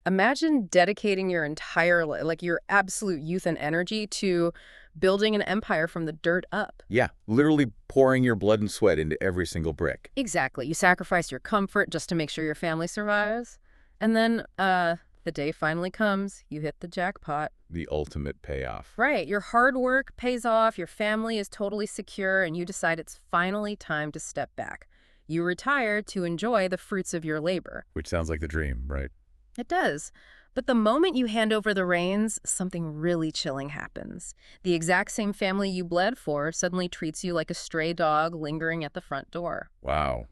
Imagine dedicating your entire, like your absolute youth and energy to building an empire from the dirt up. Yeah, literally pouring your blood and sweat into every single brick. Exactly. You sacrifice your comfort just to make sure your family survives. And then, the day finally comes, you hit the jackpot. The ultimate payoff. Right. Your hard work pays off, your family is totally secure, and you decide it's finally time to step back. You retire to enjoy the fruits of your labor. Which sounds like the dream, right? It does. But the moment you hand over the reins, something really chilling happens. The exact same family you bled for suddenly treats you like a stray dog lingering at the front door. Wow.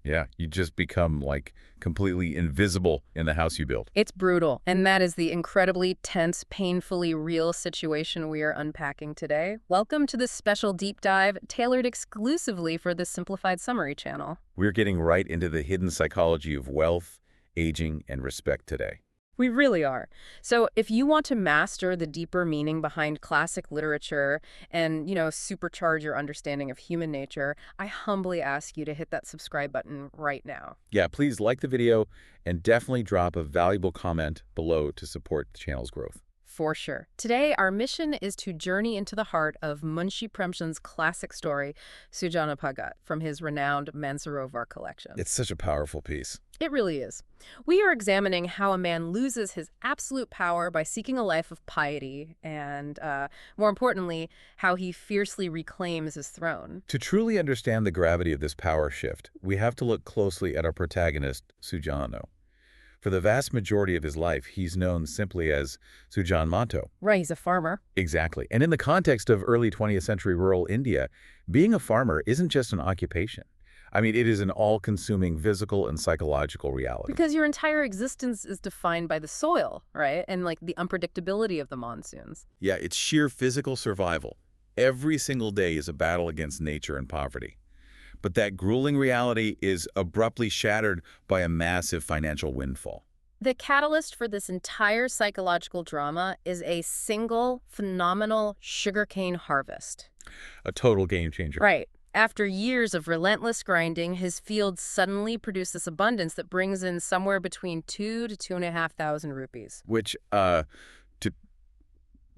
Yeah, you just become, like, completely invisible in the house you built. It's brutal, and that is the incredibly tense, painfully real situation we are unpacking today. Welcome to this special deep dive tailored exclusively for the Simplified Summary channel. We're getting right into the hidden psychology of wealth, aging, and respect today. We really are. So if you want to master the deeper meaning behind classic literature and, supercharge your understanding of human nature, I humbly ask you to hit that subscribe button right now. Yeah, please like the video and definitely drop a valuable comment below to support the channel's growth. For sure. Today, our mission is to journey into the heart of Munshi Premchand's classic story, Sujana Bhagat, from his renowned Mansarovar collection. It's such a powerful piece. It really is. We are examining how a man loses his absolute power by seeking a life of piety and, more importantly, how he fiercely reclaims his throne. To truly understand the gravity of this power shift, we have to look closely at our protagonist, Sujana. For the vast majority of his life, he's known simply as Sujan Mahto. Right, he's a farmer. Exactly. And in the context of early 20th century rural India, being a farmer isn't just an occupation. I mean, it is an all-consuming physical and psychological reality. Because your entire existence is defined by the soil, right? And like the unpredictability of the monsoons. Yeah, it's sheer physical survival. Every single day is a battle against nature and poverty. But that grueling reality is abruptly shattered by a massive financial windfall. The catalyst for this entire psychological drama is a single, phenomenal sugarcane harvest. A total game changer. Right. After years of relentless grinding, his fields suddenly produce this abundance that brings in somewhere between 2,000 to 2,500 rupees. Which, to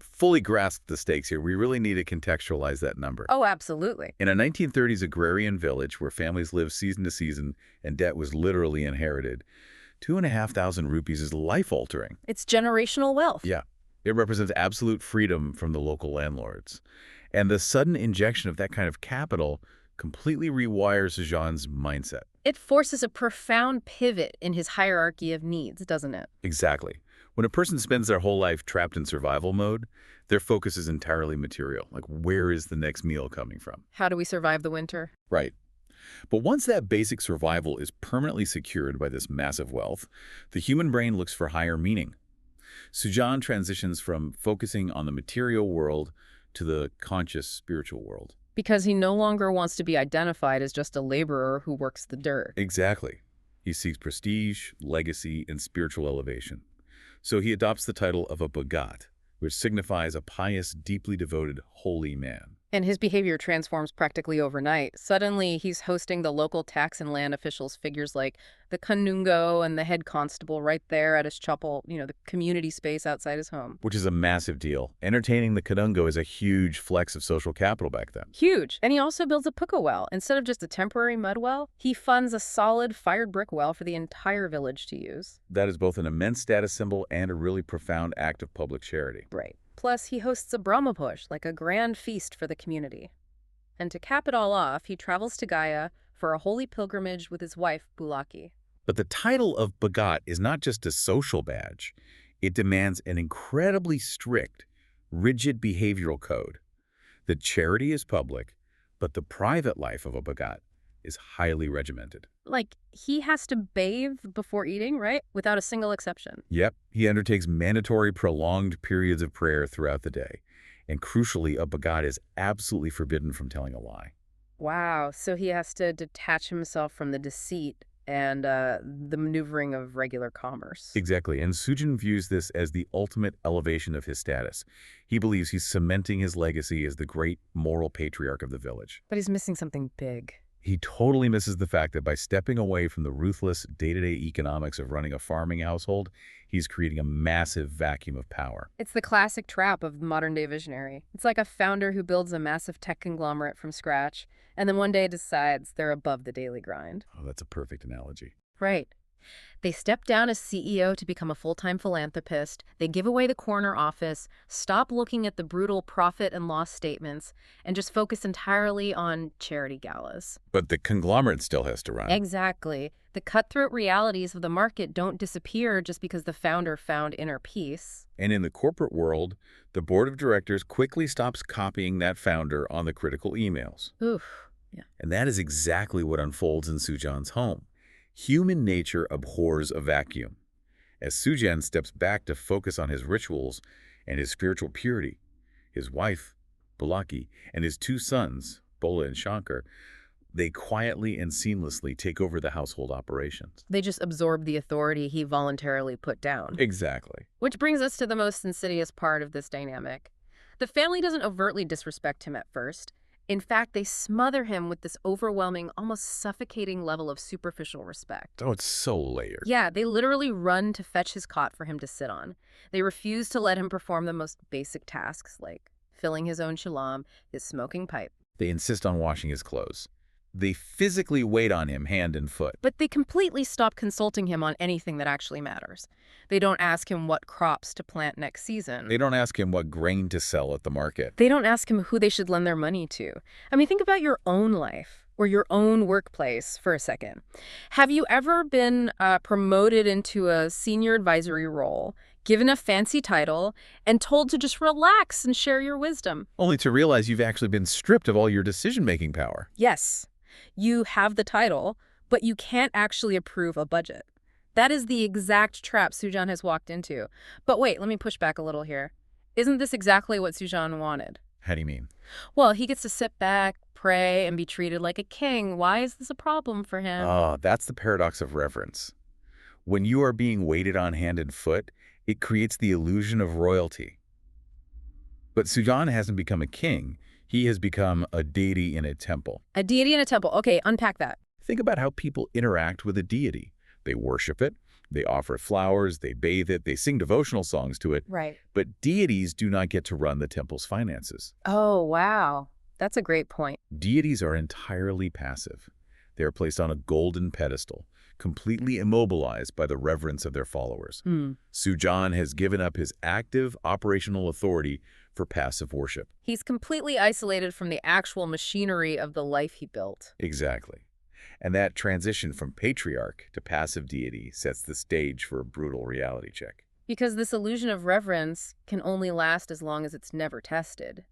fully grasp the stakes here, we really need to contextualize that number. Oh, absolutely. In a 1930s agrarian village where families lived season to season and debt was literally inherited, 2,500 rupees is life-altering. It's generational wealth. Yeah. It represents absolute freedom from the local landlords. And the sudden injection of that kind of capital completely rewires Sujan's mindset. It forces a profound pivot in his hierarchy of needs, doesn't it? Exactly. When a person spends their whole life trapped in survival mode, their focus is entirely material. Like, where is the next meal coming from? How do we survive the winter? Right. But once that basic survival is permanently secured by this massive wealth, the human brain looks for higher meaning. Sujan transitions from focusing on the material world to the conscious spiritual world. Because he no longer wants to be identified as just a laborer who works the dirt. Exactly. He seeks prestige, legacy, and spiritual elevation. So he adopts the title of a Bhagat, which signifies a pious, deeply devoted, holy man. And his behavior transforms practically overnight. Suddenly, he's hosting the local tax and land officials, figures like the Kanungo and the head constable right there at his chapel, the community space outside his home. Which is a massive deal. Entertaining the Kanungo is a huge flex of social capital back then. Huge. And he also builds a Pukka well. Instead of just a temporary mud well, he funds a solid fired brick well for the entire village to use. That is both an immense status symbol and a really profound act of public charity. Right. Plus, he hosts a Brahma Push, like a grand feast for the community. And to cap it all off, he travels to Gaya for a holy pilgrimage with his wife, Bulaki. But the title of Bhagat is not just a social badge. It demands an incredibly strict, rigid behavioral code. The charity is public, but the private life of a Bhagat is highly regimented. Like, he has to bathe before eating, right? Without a single exception. Yep, he undertakes mandatory prolonged periods of prayer throughout the day. And crucially, a Bhagat is absolutely forbidden from telling a lie. Wow, so he has to detach himself from the deceit and the maneuvering of regular commerce. Exactly, and Sujan views this as the ultimate elevation of his status. He believes he's cementing his legacy as the great moral patriarch of the village. But he's missing something big. He totally misses the fact that by stepping away from the ruthless day-to-day economics of running a farming household, he's creating a massive vacuum of power. It's the classic trap of the modern-day visionary. It's like a founder who builds a massive tech conglomerate from scratch, and then one day decides they're above the daily grind. Oh, that's a perfect analogy. Right. They step down as CEO to become a full-time philanthropist. They give away the corner office, stop looking at the brutal profit and loss statements, and just focus entirely on charity galas. But the conglomerate still has to run. Exactly. The cutthroat realities of the market don't disappear just because the founder found inner peace. And in the corporate world, the board of directors quickly stops copying that founder on the critical emails. Oof. Yeah. And that is exactly what unfolds in Sujan's home. Human nature abhors a vacuum. As Sujan steps back to focus on his rituals and his spiritual purity, his wife, Bulaki, and his two sons, Bola and Shankar, they quietly and seamlessly take over the household operations. They just absorb the authority he voluntarily put down. Exactly. Which brings us to the most insidious part of this dynamic. The family doesn't overtly disrespect him at first. In fact, they smother him with this overwhelming, almost suffocating level of superficial respect. Oh, it's so layered. Yeah, they literally run to fetch his cot for him to sit on. They refuse to let him perform the most basic tasks like filling his own shalom, his smoking pipe. They insist on washing his clothes. They physically wait on him hand and foot. But they completely stop consulting him on anything that actually matters. They don't ask him what crops to plant next season. They don't ask him what grain to sell at the market. They don't ask him who they should lend their money to. I mean, think about your own life or your own workplace for a second. Have you ever been promoted into a senior advisory role, given a fancy title, and told to just relax and share your wisdom? Only to realize you've actually been stripped of all your decision-making power. Yes, you have the title, but you can't actually approve a budget. That is the exact trap Sujan has walked into. But wait, let me push back a little here. Isn't this exactly what Sujan wanted? How do you mean? Well, he gets to sit back, pray, and be treated like a king. Why is this a problem for him? That's the paradox of reverence. When you are being waited on hand and foot, it creates the illusion of royalty. But Sujan hasn't become a king. He has become a deity in a temple. A deity in a temple. Okay, unpack that. Think about how people interact with a deity. They worship it, they offer flowers, they bathe it, they sing devotional songs to it. Right. But deities do not get to run the temple's finances. Oh, wow. That's a great point. Deities are entirely passive. They are placed on a golden pedestal, completely immobilized by the reverence of their followers. Sujan has given up his active operational authority for passive worship. He's completely isolated from the actual machinery of the life he built. Exactly. And that transition from patriarch to passive deity sets the stage for a brutal reality check. Because this illusion of reverence can only last as long as it's never tested.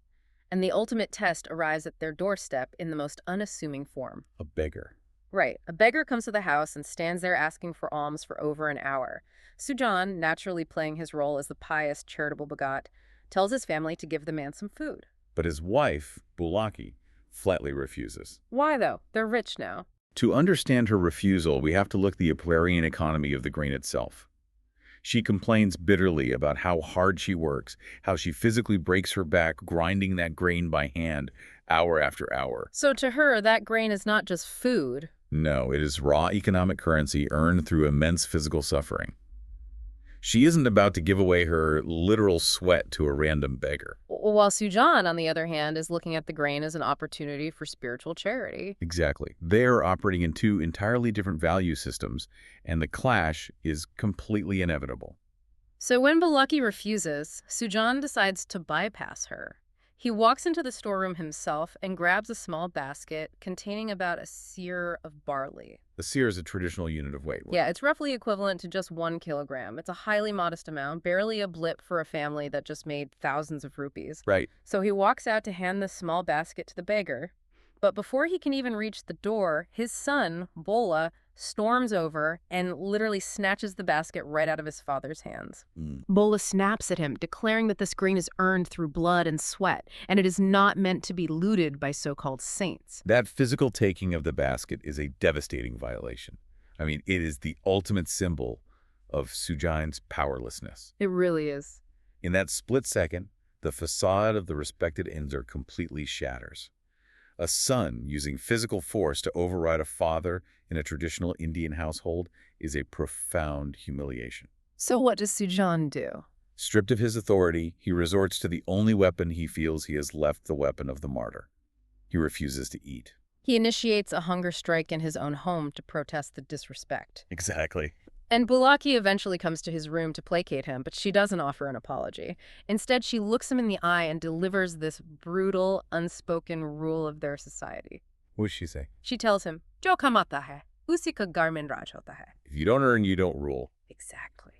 And the ultimate test arrives at their doorstep in the most unassuming form. A beggar. Right. A beggar comes to the house and stands there asking for alms for over an hour. Sujan, naturally playing his role as the pious, charitable Bhagat, tells his family to give the man some food. But his wife, Bulaki, flatly refuses. Why, though? They're rich now. To understand her refusal, we have to look at the agrarian economy of the grain itself. She complains bitterly about how hard she works, how she physically breaks her back grinding that grain by hand, hour after hour. So to her, that grain is not just food. No, it is raw economic currency earned through immense physical suffering. She isn't about to give away her literal sweat to a random beggar. While Sujan, on the other hand, is looking at the grain as an opportunity for spiritual charity. Exactly. They're operating in two entirely different value systems, and the clash is completely inevitable. So when Bulaki refuses, Sujan decides to bypass her. He walks into the storeroom himself and grabs a small basket containing about a seer of barley. The seer is a traditional unit of weight. Yeah, it's roughly equivalent to just 1 kilogram. It's a highly modest amount, barely a blip for a family that just made thousands of rupees. Right. So he walks out to hand this small basket to the beggar. But before he can even reach the door, his son, Bola, storms over and literally snatches the basket right out of his father's hands. Bola snaps at him, declaring that this grain is earned through blood and sweat, and it is not meant to be looted by so-called saints. That physical taking of the basket is a devastating violation. I mean, it is the ultimate symbol of Sujan's powerlessness. It really is. In that split second, the facade of the respected Inzer completely shatters. A son using physical force to override a father in a traditional Indian household is a profound humiliation. So what does Sujan do? Stripped of his authority, he resorts to the only weapon he feels he has left, the weapon of the martyr. He refuses to eat. He initiates a hunger strike in his own home to protest the disrespect. Exactly. And Bulaki eventually comes to his room to placate him, but she doesn't offer an apology. Instead, she looks him in the eye and delivers this brutal, unspoken rule of their society. What does she say? She tells him, "Jo kamata hai, usi ka garmin raj hota hai." If you don't earn, you don't rule. Exactly.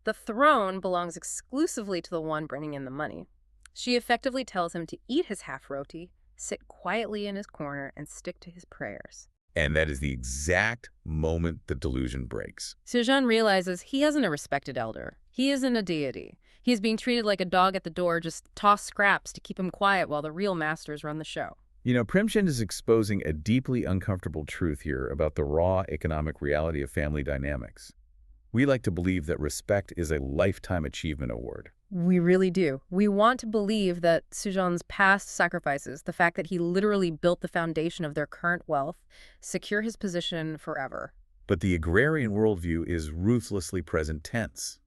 The throne belongs exclusively to the one bringing in the money. She effectively tells him to eat his half roti, sit quietly in his corner, and stick to his prayers. And that is the exact moment the delusion breaks. Sujan realizes he isn't a respected elder. He isn't a deity. He is being treated like a dog at the door, just toss scraps to keep him quiet while the real masters run the show. You know, Premchand is exposing a deeply uncomfortable truth here about the raw economic reality of family dynamics. We like to believe that respect is a lifetime achievement award. We really do. We want to believe that Sujan's past sacrifices, the fact that he literally built the foundation of their current wealth, secure his position forever. But the agrarian worldview is ruthlessly present tense.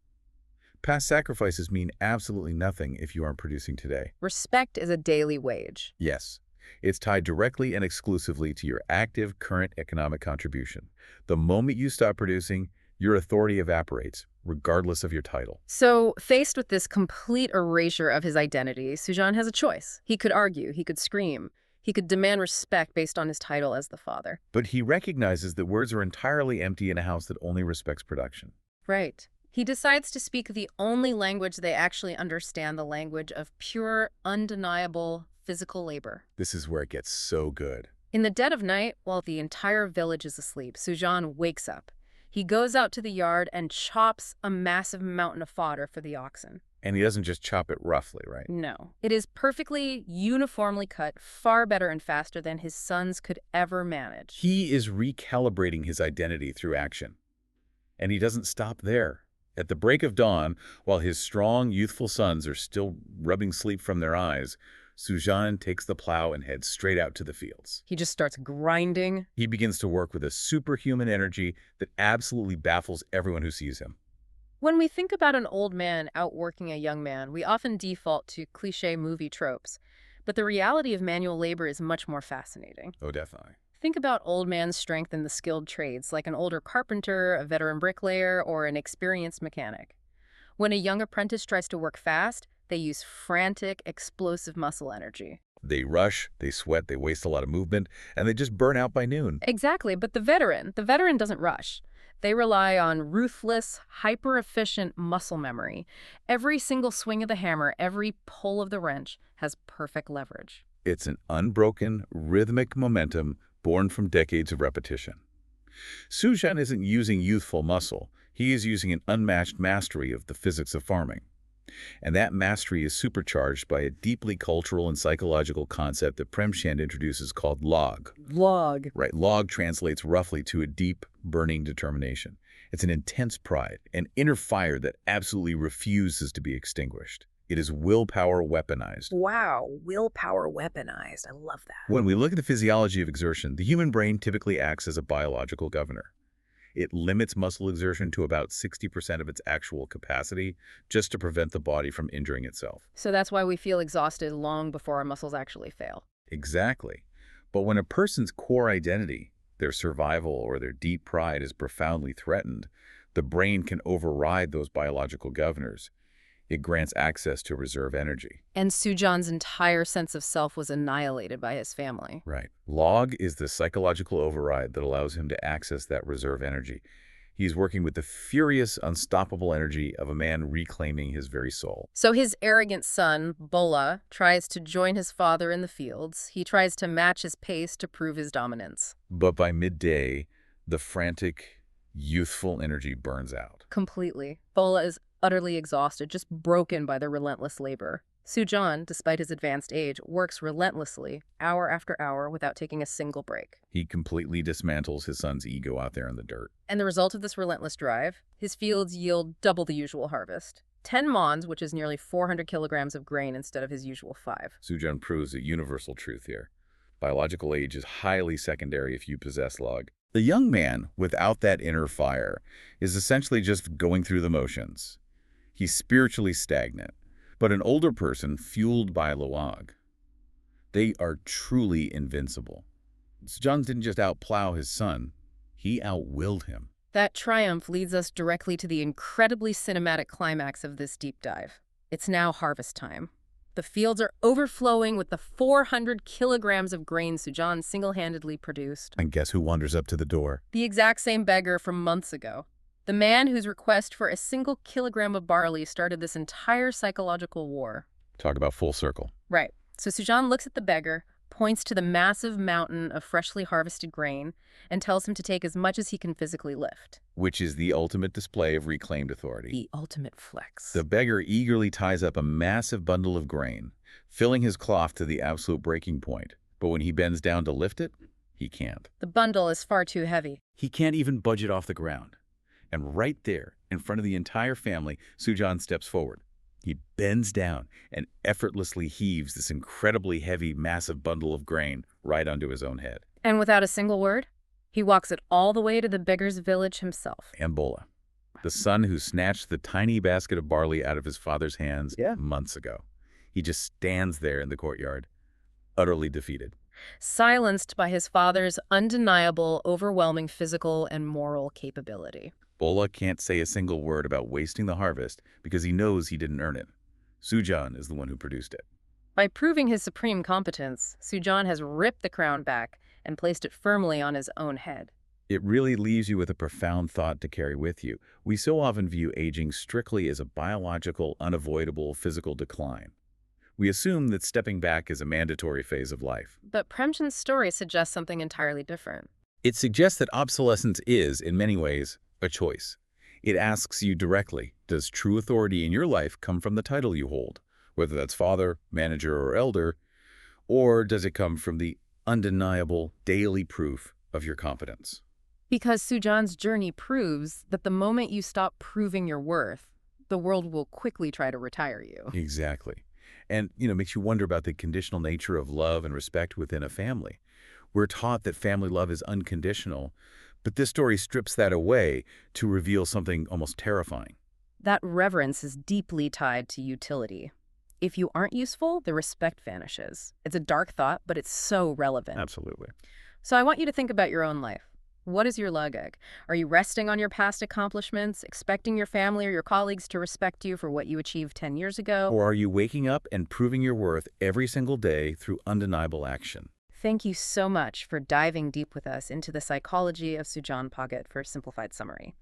Past sacrifices mean absolutely nothing if you aren't producing today. Respect is a daily wage. Yes, it's tied directly and exclusively to your active current economic contribution. The moment you stop producing, your authority evaporates, regardless of your title. So, faced with this complete erasure of his identity, Sujan has a choice. He could argue, he could scream, he could demand respect based on his title as the father. But he recognizes that words are entirely empty in a house that only respects production. Right. He decides to speak the only language they actually understand, the language of pure, undeniable physical labor. This is where it gets so good. In the dead of night, while the entire village is asleep, Sujan wakes up. He goes out to the yard and chops a massive mountain of fodder for the oxen. And he doesn't just chop it roughly, right? No. It is perfectly, uniformly cut, far better and faster than his sons could ever manage. He is recalibrating his identity through action. And he doesn't stop there. At the break of dawn, while his strong, youthful sons are still rubbing sleep from their eyes, Sujan takes the plow and heads straight out to the fields. He just starts grinding. He begins to work with a superhuman energy that absolutely baffles everyone who sees him. When we think about an old man outworking a young man, we often default to cliché movie tropes. But the reality of manual labor is much more fascinating. Oh, definitely. Think about old man's strength in the skilled trades, like an older carpenter, a veteran bricklayer, or an experienced mechanic. When a young apprentice tries to work fast, they use frantic, explosive muscle energy. They rush, they sweat, they waste a lot of movement, and they just burn out by noon. Exactly, but the veteran doesn't rush. They rely on ruthless, hyper-efficient muscle memory. Every single swing of the hammer, every pull of the wrench has perfect leverage. It's an unbroken, rhythmic momentum born from decades of repetition. Sujan isn't using youthful muscle. He is using an unmatched mastery of the physics of farming. And that mastery is supercharged by a deeply cultural and psychological concept that Premchand introduces called log. Log. Right, log translates roughly to a deep, burning determination. It's an intense pride, an inner fire that absolutely refuses to be extinguished. It is willpower weaponized. Wow, willpower weaponized. I love that. When we look at the physiology of exertion, the human brain typically acts as a biological governor. It limits muscle exertion to about 60% of its actual capacity just to prevent the body from injuring itself. So that's why we feel exhausted long before our muscles actually fail. Exactly. But when a person's core identity, their survival or their deep pride is profoundly threatened, the brain can override those biological governors. It grants access to reserve energy. And Sujan's entire sense of self was annihilated by his family. Right. Log is the psychological override that allows him to access that reserve energy. He's working with the furious, unstoppable energy of a man reclaiming his very soul. So his arrogant son, Bola, tries to join his father in the fields. He tries to match his pace to prove his dominance. But by midday, the frantic, youthful energy burns out. Completely. Bola is utterly exhausted, just broken by the relentless labor. Sujan, despite his advanced age, works relentlessly, hour after hour, without taking a single break. He completely dismantles his son's ego out there in the dirt. And the result of this relentless drive? His fields yield double the usual harvest. 10 mons, which is nearly 400 kilograms of grain instead of his usual 5. Sujan proves a universal truth here. Biological age is highly secondary if you possess log. The young man, without that inner fire, is essentially just going through the motions. He's spiritually stagnant. But an older person, fueled by log, they are truly invincible. Sujan didn't just outplow his son, he outwilled him. That triumph leads us directly to the incredibly cinematic climax of this deep dive. It's now harvest time. The fields are overflowing with the 400 kilograms of grain Sujan single-handedly produced. And guess who wanders up to the door? The exact same beggar from months ago. The man whose request for a single kilogram of barley started this entire psychological war. Talk about full circle. Right. So Sujan looks at the beggar, points to the massive mountain of freshly harvested grain, and tells him to take as much as he can physically lift. Which is the ultimate display of reclaimed authority. The ultimate flex. The beggar eagerly ties up a massive bundle of grain, filling his cloth to the absolute breaking point. But when he bends down to lift it, he can't. The bundle is far too heavy. He can't even budge it off the ground. And right there, in front of the entire family, Sujan steps forward. He bends down and effortlessly heaves this incredibly heavy, massive bundle of grain right onto his own head. And without a single word, he walks it all the way to the beggar's village himself. And Bola, the son who snatched the tiny basket of barley out of his father's hands months ago. He just stands there in the courtyard, utterly defeated. Silenced by his father's undeniable, overwhelming physical and moral capability. Bola can't say a single word about wasting the harvest because he knows he didn't earn it. Sujan is the one who produced it. By proving his supreme competence, Sujan has ripped the crown back and placed it firmly on his own head. It really leaves you with a profound thought to carry with you. We so often view aging strictly as a biological, unavoidable physical decline. We assume that stepping back is a mandatory phase of life. But Premchand's story suggests something entirely different. It suggests that obsolescence is, in many ways, a choice. It asks you directly, does true authority in your life come from the title you hold, whether that's father, manager, or elder, or does it come from the undeniable daily proof of your competence? Because Sujan's journey proves that the moment you stop proving your worth, the world will quickly try to retire you. Exactly. And, makes you wonder about the conditional nature of love and respect within a family. We're taught that family love is unconditional, but this story strips that away to reveal something almost terrifying. That reverence is deeply tied to utility. If you aren't useful, the respect vanishes. It's a dark thought, but it's so relevant. Absolutely. So I want you to think about your own life. What is your lugag? Are you resting on your past accomplishments, expecting your family or your colleagues to respect you for what you achieved 10 years ago? Or are you waking up and proving your worth every single day through undeniable action? Thank you so much for diving deep with us into the psychology of Sujana Bhagat for Simplified Summary.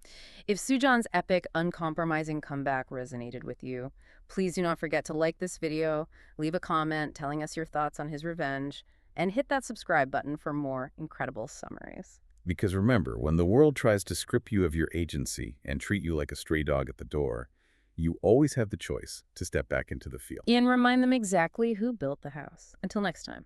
If Sujan's epic, uncompromising comeback resonated with you, please do not forget to like this video, leave a comment telling us your thoughts on his revenge, and hit that subscribe button for more incredible summaries. Because remember, when the world tries to strip you of your agency and treat you like a stray dog at the door, you always have the choice to step back into the field. And remind them exactly who built the house. Until next time.